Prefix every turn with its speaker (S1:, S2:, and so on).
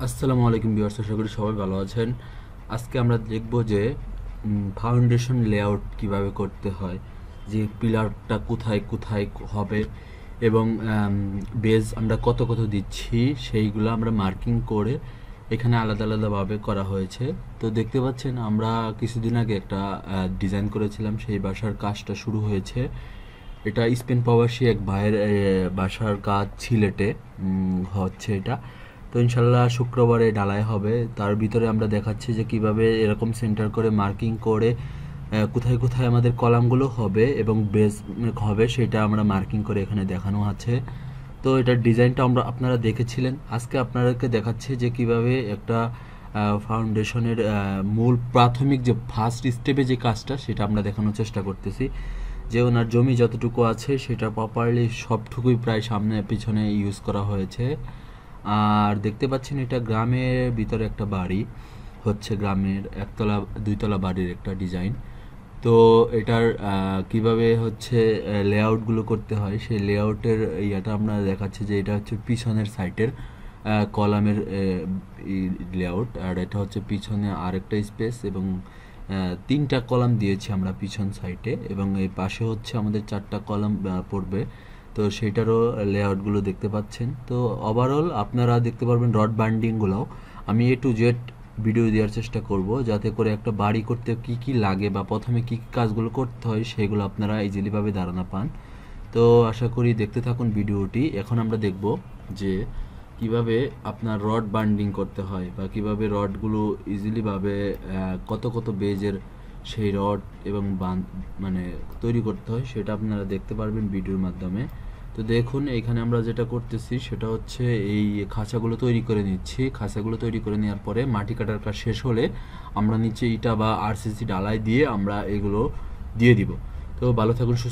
S1: আসসালামু আলাইকুম ভিউয়ার্স, আশা করি সবাই ভালো আছেন। আজকে আমরা দেখব যে ফাউন্ডেশন লেআউট কিভাবে করতে হয়, যে পিলারটা কোথায় কোথায় হবে এবং বেজ আমরা কত কত দিচ্ছি সেইগুলো আমরা মার্কিং করে এখানে আলাদা আলাদাভাবে করা হয়েছে। তো দেখতে পাচ্ছেন আমরা কিছুদিন আগে একটা ডিজাইন করেছিলাম, সেই বাসার কাজটা শুরু হয়েছে। এটা স্পেন প্রবাসী এক ভাইয়ের বাসার কাজ সিলেটে হচ্ছে এটা। তো ইনশাল্লাহ শুক্রবারে ঢালাই হবে। তার ভিতরে আমরা দেখাচ্ছি যে কিভাবে এরকম সেন্টার করে মার্কিং করে কোথায় কোথায় আমাদের কলামগুলো হবে এবং বেস হবে সেটা আমরা মার্কিং করে এখানে দেখানো আছে। তো এটার ডিজাইনটা আপনারা দেখেছিলেন। আজকে আপনাদেরকে দেখাচ্ছি যে কিভাবে একটা ফাউন্ডেশনের মূল প্রাথমিক যে ফার্স্ট স্টেপে যে কাজটা সেটা আমরা দেখানোর চেষ্টা করতেছি। যে ওনার জমি যতটুকু আছে সেটা প্রপারলি সবটুকুই প্রায় সামনে পিছনে ইউজ করা হয়েছে। আর দেখতে পাচ্ছেন এটা গ্রামের ভিতরে একটা বাড়ি হচ্ছে, গ্রামের একতলা দুইতলা বাড়ির একটা ডিজাইন। তো এটার কিভাবে হচ্ছে লেআউটগুলো করতে হয় সেই লেআউটের ইয়েটা আমরা দেখাচ্ছি যে এটা হচ্ছে পিছনের সাইটের কলামের লেআউট, আর এটা হচ্ছে পিছনে আরেকটা স্পেস এবং তিনটা কলাম দিয়েছি আমরা পিছন সাইডে এবং এই পাশে হচ্ছে আমাদের চারটা কলাম পড়বে। তো সেইটারও লেআউটগুলো দেখতে পাচ্ছেন। তো ওভারঅল আপনারা দেখতে পারবেন রড বান্ডিংগুলোও আমি A to Z ভিডিও দেওয়ার চেষ্টা করব, যাতে করে একটা বাড়ি করতে কি কি লাগে বা প্রথমে কি কি কাজগুলো করতে হয় সেগুলো আপনারা ইজিলিভাবে ধারণা পান। তো আশা করি দেখতে থাকুন ভিডিওটি। এখন আমরা দেখব যে কিভাবে আপনার রড বান্ডিং করতে হয় বা কিভাবে রডগুলো ইজিলিভাবে কত কত বেজের সেই রড এবং মানে তৈরি করতে হয় সেটা আপনারা দেখতে পারবেন ভিডিওর মাধ্যমে। তো দেখুন এখানে আমরা যেটা করতেছি সেটা হচ্ছে এই খাঁচাগুলো তৈরি করে নিচ্ছি। খাঁচাগুলো তৈরি করে নেওয়ার পরে মাটি কাটার কাজ শেষ হলে আমরা নিচে ইটা বা RCC ডালাই দিয়ে আমরা এগুলো দিয়ে দিব। তো ভালো থাকুন, সুস্থ